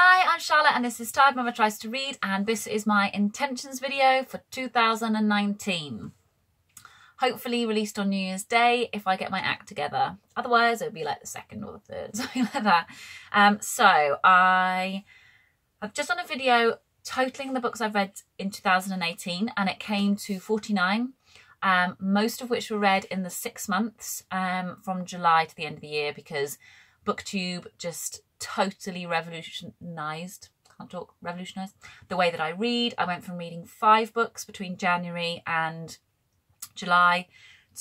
Hi, I'm Charlotte and this is Tired Mama Tries to Read, and this is my intentions video for 2019. Hopefully released on New Year's Day if I get my act together. Otherwise it'll be like the 2nd or the 3rd, something like that. So I've just done a video totaling the books I've read in 2018 and it came to 49. Most of which were read in the 6 months from July to the end of the year, because BookTube just totally revolutionised the way that I read. I went from reading 5 books between January and July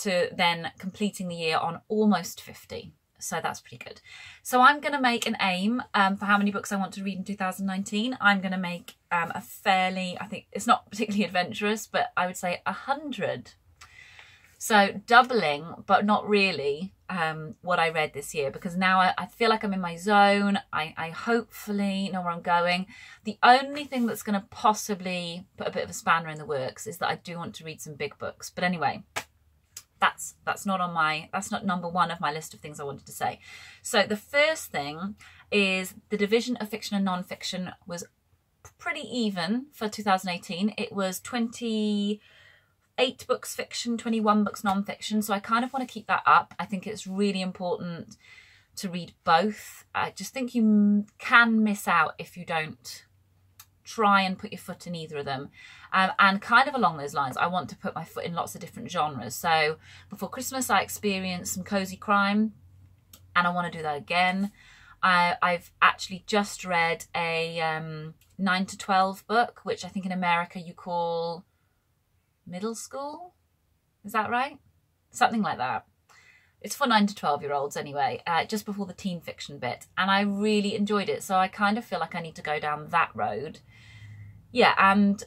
to then completing the year on almost 50. So that's pretty good. So I'm going to make an aim for how many books I want to read in 2019. I'm going to make a fairly, I think it's not particularly adventurous, but I would say 100. So doubling, but not really, what I read this year, because now I feel like I'm in my zone. I hopefully know where I'm going. The only thing that's going to possibly put a bit of a spanner in the works is that I do want to read some big books. But anyway, that's not number 1 of my list of things I wanted to say. So the first thing is the division of fiction and non-fiction was pretty even for 2018. It was 28 books fiction, 21 books non-fiction. So I kind of want to keep that up. I think it's really important to read both. I just think you can miss out if you don't try and put your foot in either of them. And kind of along those lines, I want to put my foot in lots of different genres. So before Christmas, I experienced some cozy crime and I want to do that again. I've actually just read a 9 to 12 book, which I think in America you call middle school, is that right? Something like that. It's for 9 to 12-year-olds anyway, just before the teen fiction bit, and I really enjoyed it, so I kind of feel like I need to go down that road. Yeah, and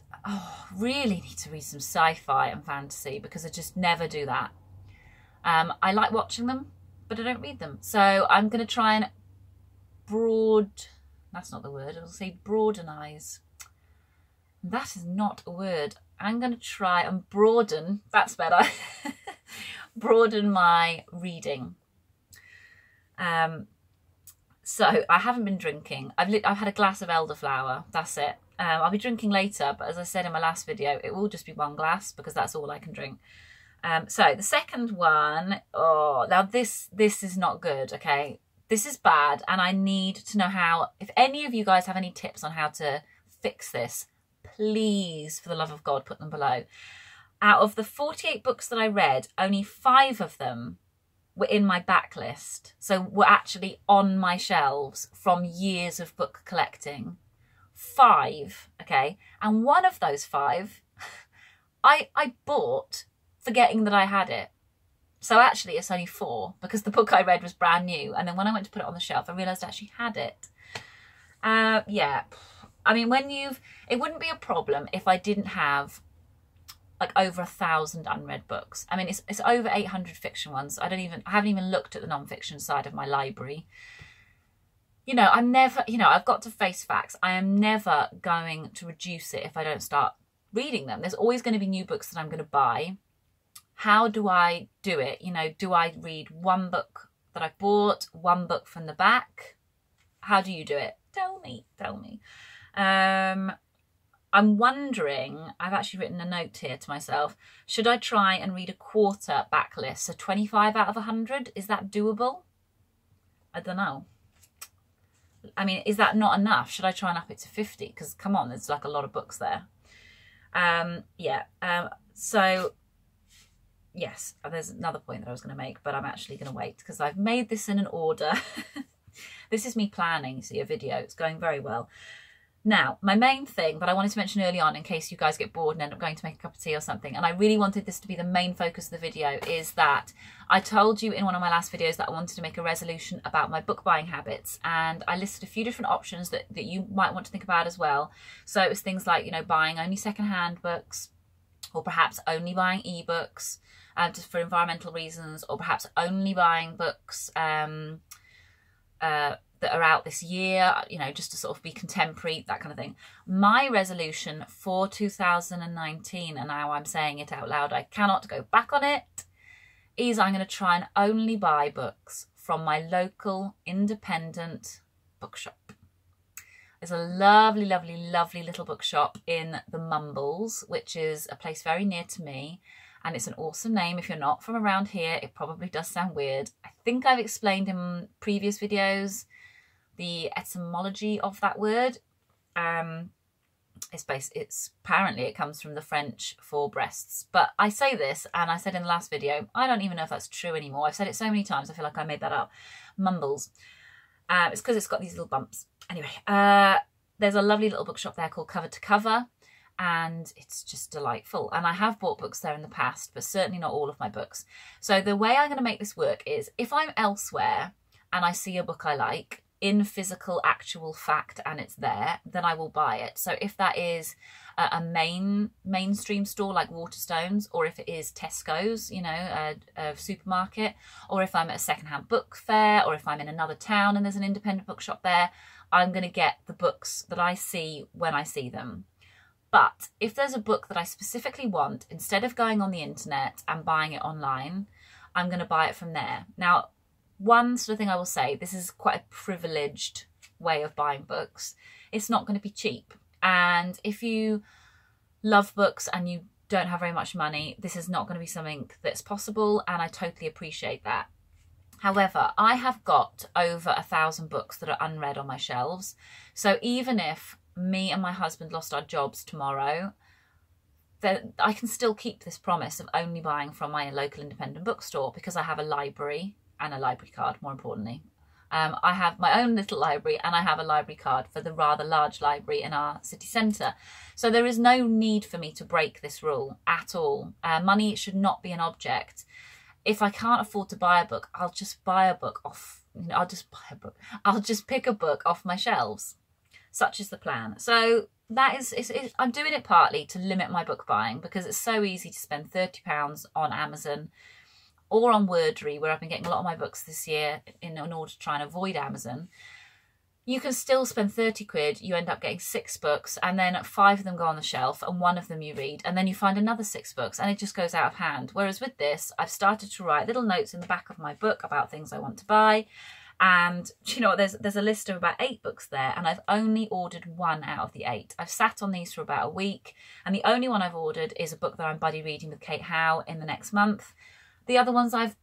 really need to read some sci-fi and fantasy, because I just never do that. I like watching them, but I don't read them, so I'm going to try and that's not the word, I'll say broadenize. That is not a word. I'm going to try and broaden, that's better, broaden my reading. So I haven't been drinking. I've had a glass of elderflower, that's it. I'll be drinking later, but as I said in my last video, it will just be 1 glass because that's all I can drink. So the second one, now this is not good, okay? This is bad, and I need to know how, if any of you guys have any tips on how to fix this, please, for the love of God, put them below. Out of the 48 books that I read, only 5 of them were in my backlist. So were actually on my shelves from years of book collecting. 5, okay? And one of those 5, I bought forgetting that I had it. So actually it's only 4, because the book I read was brand new. And then when I went to put it on the shelf, I realised I actually had it. Yeah. I mean, it wouldn't be a problem if I didn't have like over 1,000 unread books. I mean, it's over 800 fiction ones. I haven't even looked at the non-fiction side of my library. You know, I've got to face facts. I am never going to reduce it if I don't start reading them. There's always going to be new books that I'm going to buy. How do I do it? You know, do I read 1 book that I bought, 1 book from the back? How do you do it? Tell me. I'm wondering, I've actually written a note here to myself, should I try and read a quarter backlist? So 25 out of 100, is that doable? I don't know. I mean, is that not enough? Should I try and up it to 50? Because come on, there's like a lot of books there. So yes, there's another point that I was going to make, but I'm actually going to wait because I've made this in an order. This is me planning, you see, a video. It's going very well. Now, my main thing that I wanted to mention early on, in case you guys get bored and end up going to make a cup of tea or something, and I really wanted this to be the main focus of the video, is that I told you in one of my last videos that I wanted to make a resolution about my book buying habits, and I listed a few different options that you might want to think about as well. So it was things like, you know, buying only second-hand books, or perhaps only buying ebooks just for environmental reasons, or perhaps only buying books that are out this year, you know, just to sort of be contemporary, that kind of thing. My resolution for 2019, and now I'm saying it out loud, I cannot go back on it, is I'm going to try and only buy books from my local independent bookshop. There's a lovely, lovely, lovely little bookshop in the Mumbles, which is a place very near to me. And it's an awesome name. If you're not from around here, it probably does sound weird. I think I've explained in previous videos the etymology of that word. It's apparently it comes from the French for breasts. But I say this, and I said in the last video, I don't even know if that's true anymore. I've said it so many times, I feel like I made that up. Mumbles. It's because it's got these little bumps. Anyway, there's a lovely little bookshop there called Cover to Cover, and it's just delightful. And I have bought books there in the past, but certainly not all of my books. So the way I'm going to make this work is, if I'm elsewhere and I see a book I like in physical actual fact and it's there, then I will buy it. So if that is a mainstream store like Waterstones, or if it is Tesco's, you know, a supermarket, or if I'm at a secondhand book fair, or if I'm in another town and there's an independent bookshop there, I'm going to get the books that I see when I see them. But if there's a book that I specifically want, instead of going on the internet and buying it online, I'm going to buy it from there. Now, one sort of thing I will say, this is quite a privileged way of buying books. It's not going to be cheap. And if you love books and you don't have very much money, this is not going to be something that's possible, and I totally appreciate that. However, I have got over 1,000 books that are unread on my shelves. So even if me and my husband lost our jobs tomorrow, then I can still keep this promise of only buying from my local independent bookstore, because I have a library and a library card, more importantly. I have my own little library, and I have a library card for the rather large library in our city centre. So there is no need for me to break this rule at all. Money should not be an object. If I can't afford to buy a book, I'll just buy a book off, I'll just pick a book off my shelves. Such is the plan. So that is, I'm doing it partly to limit my book buying, because it's so easy to spend £30 on Amazon or on Wordery, where I've been getting a lot of my books this year in order to try and avoid Amazon. You can still spend 30 quid, you end up getting 6 books, and then 5 of them go on the shelf and 1 of them you read, and then you find another 6 books, and it just goes out of hand. Whereas with this, I've started to write little notes in the back of my book about things I want to buy. And you know, there's a list of about 8 books there, and I've only ordered 1 out of the 8. I've sat on these for about a week, and the only one I've ordered is a book that I'm buddy reading with Kate Howe in the next month. The other ones I've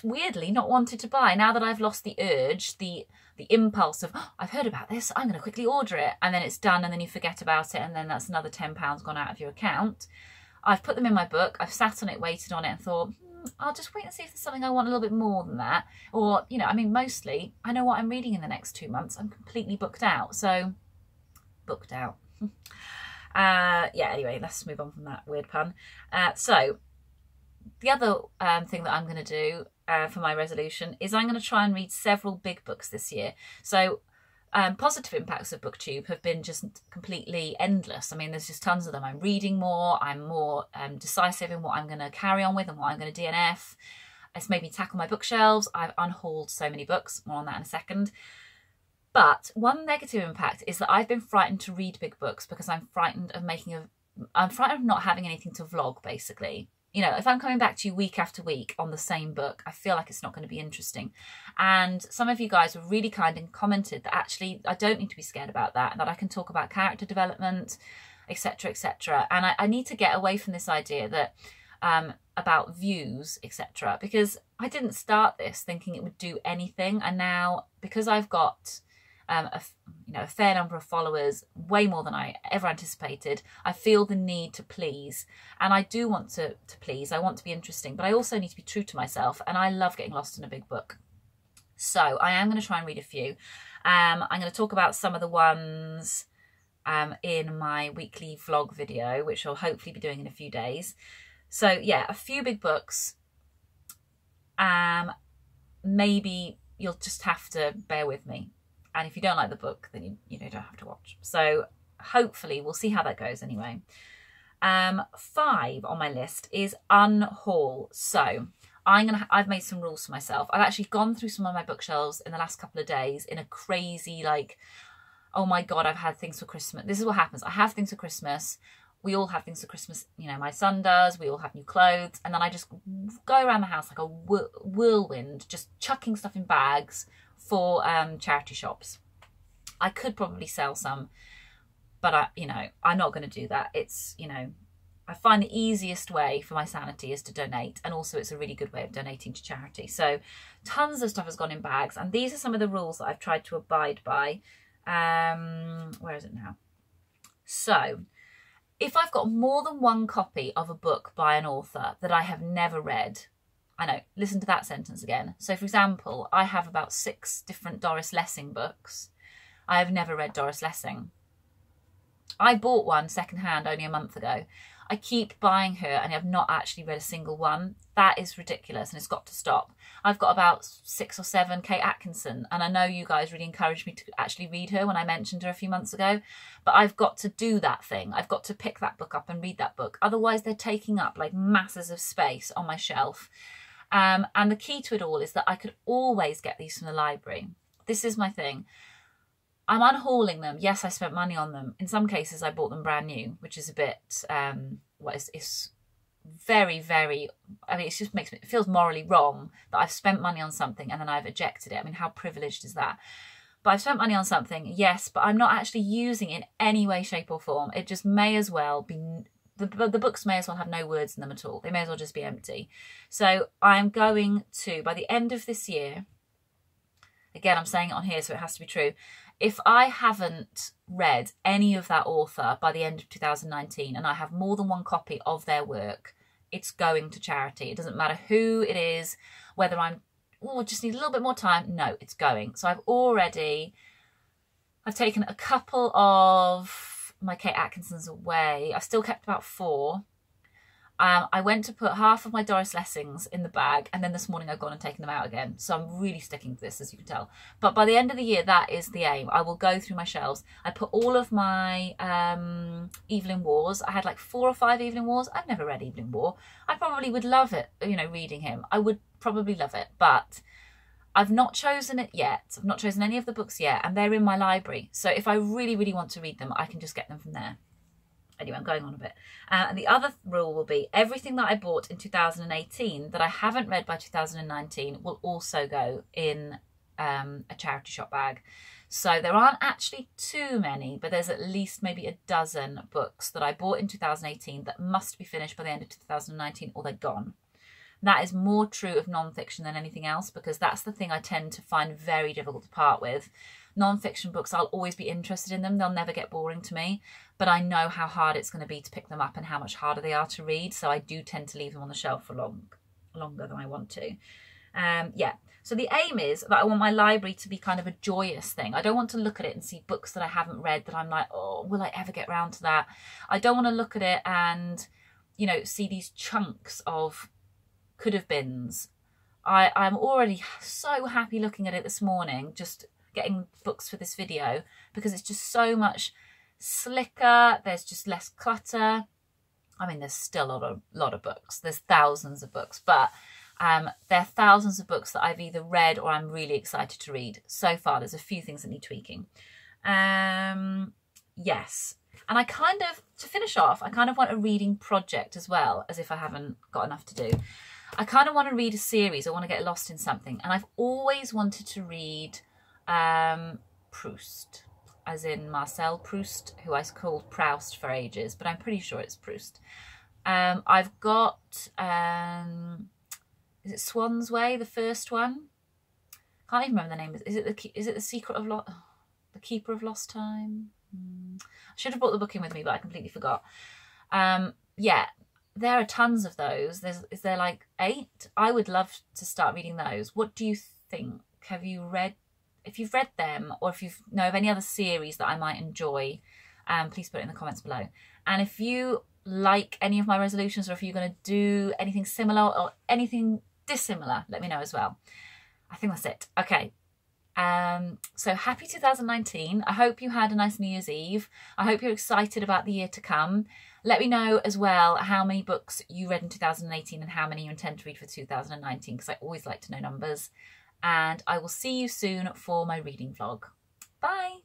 weirdly not wanted to buy. Now that I've lost the urge, the impulse of, oh, I've heard about this, I'm going to quickly order it, and then it's done, and then you forget about it, and then that's another £10 gone out of your account. I've put them in my book, I've sat on it, waited on it, and thought, I'll just wait and see if there's something I want a little bit more than that. Or, you know, I mean, mostly I know what I'm reading in the next 2 months. I'm completely booked out. So, booked out. Yeah, anyway, let's move on from that weird pun. So, the other thing that I'm going to do for my resolution is I'm going to try and read several big books this year. So, positive impacts of BookTube have been just completely endless. I mean, there's just tons of them. I'm reading more, I'm more decisive in what I'm going to carry on with and what I'm going to DNF. It's made me tackle my bookshelves. I've unhauled so many books, more on that in a second. But one negative impact is that I've been frightened to read big books because I'm frightened of I'm frightened of not having anything to vlog, basically. You know, if I'm coming back to you week after week on the same book, I feel like it's not going to be interesting. And some of you guys were really kind and commented that actually I don't need to be scared about that, that I can talk about character development, etc., etc. And I need to get away from this idea that about views, etc., because I didn't start this thinking it would do anything. And now, because I've got a fair number of followers, way more than I ever anticipated, I feel the need to please. And I do want to please. I want to be interesting, but I also need to be true to myself. And I love getting lost in a big book. So I am going to try and read a few. I'm going to talk about some of the ones in my weekly vlog video, which I'll hopefully be doing in a few days. So yeah, a few big books. Maybe you'll just have to bear with me. And if you don't like the book, then you don't have to watch. So hopefully we'll see how that goes anyway. 5 on my list is unhaul. So I've made some rules for myself. I've actually gone through some of my bookshelves in the last couple of days in a crazy, like, oh my God, I've had things for Christmas. This is what happens. I have things for Christmas. We all have things for Christmas. You know, my son does. We all have new clothes. And then I just go around the house like a whirlwind, just chucking stuff in bags for charity shops. I could probably sell some, but I'm not going to do that. It's, I find the easiest way for my sanity is to donate, and also it's a really good way of donating to charity. So tons of stuff has gone in bags, and these are some of the rules that I've tried to abide by. Where is it now? So if I've got more than one copy of a book by an author that I have never read, I know, listen to that sentence again. So for example, I have about 6 different Doris Lessing books. I have never read Doris Lessing. I bought one secondhand only a month ago. I keep buying her and I've not actually read a single one. That is ridiculous, and it's got to stop. I've got about 6 or 7 Kate Atkinson, and I know you guys really encouraged me to actually read her when I mentioned her a few months ago, but I've got to do that thing. I've got to pick that book up and read that book. Otherwise they're taking up like masses of space on my shelf. And the key to it all is that I could always get these from the library. This is my thing. I'm unhauling them. Yes, I spent money on them. In some cases, I bought them brand new, which is a bit, it's very, very, I mean, it just it feels morally wrong that I've spent money on something and then I've ejected it. I mean, how privileged is that? But I've spent money on something, yes, but I'm not actually using it in any way, shape or form. It just may as well be, the books may as well have no words in them at all. They may as well just be empty. So I'm going to, by the end of this year, again, I'm saying it on here, so it has to be true. If I haven't read any of that author by the end of 2019 and I have more than one copy of their work, it's going to charity. It doesn't matter who it is, whether I'm, just need a little bit more time. No, it's going. So I've taken a couple of my Kate Atkinsons away. I've still kept about 4. I went to put half of my Doris Lessings in the bag, and then this morning I've gone and taken them out again. So I'm really sticking to this, as you can tell. But by the end of the year, that is the aim. I will go through my shelves. I put all of my Evelyn Waugh's. I had like 4 or 5 Evelyn Waugh's. I've never read Evelyn Waugh. I probably would love it, reading him. I would probably love it, but I've not chosen it yet. I've not chosen any of the books yet, and they're in my library. So if I really, really want to read them, I can just get them from there. Anyway, I'm going on a bit. And the other rule will be everything that I bought in 2018 that I haven't read by 2019 will also go in a charity shop bag. So there aren't actually too many, but there's at least maybe a dozen books that I bought in 2018 that must be finished by the end of 2019 or they're gone. That is more true of non-fiction than anything else, because that's the thing I tend to find very difficult to part with. Non-fiction books, I'll always be interested in them. They'll never get boring to me, but I know how hard it's going to be to pick them up and how much harder they are to read. So I do tend to leave them on the shelf for longer than I want to. Yeah. So the aim is that I want my library to be kind of a joyous thing. I don't want to look at it and see books that I haven't read that I'm like, oh, will I ever get around to that? I don't want to look at it and, see these chunks of could have beens. I'm already so happy looking at it this morning, just getting books for this video, because it's just so much slicker. There's just less clutter. I mean, there's still a lot of books. There's thousands of books, but there are thousands of books that I've either read or I'm really excited to read. So far, there's a few things that need tweaking. Yes. And to finish off, I kind of want a reading project as well, as if I haven't got enough to do. I kind of want to read a series. I want to get lost in something. And I've always wanted to read Proust, as in Marcel Proust, who I called Proust for ages, but I'm pretty sure it's Proust. I've got, is it Swan's Way, the first one? Can't even remember the name. Is it The Secret of The Keeper of Lost Time? I should have brought the book in with me, but I completely forgot. Yeah, there are tons of those. Is there like 8? I would love to start reading those. What do you think? Have you read? If you've read them, or if you know of any other series that I might enjoy, please put it in the comments below. And if you like any of my resolutions, or if you're going to do anything similar or anything dissimilar, let me know as well. I think that's it. Okay. So happy 2019. I hope you had a nice New Year's Eve. I hope you're excited about the year to come. Let me know as well how many books you read in 2018 and how many you intend to read for 2019, because I always like to know numbers. And I will see you soon for my reading vlog. Bye!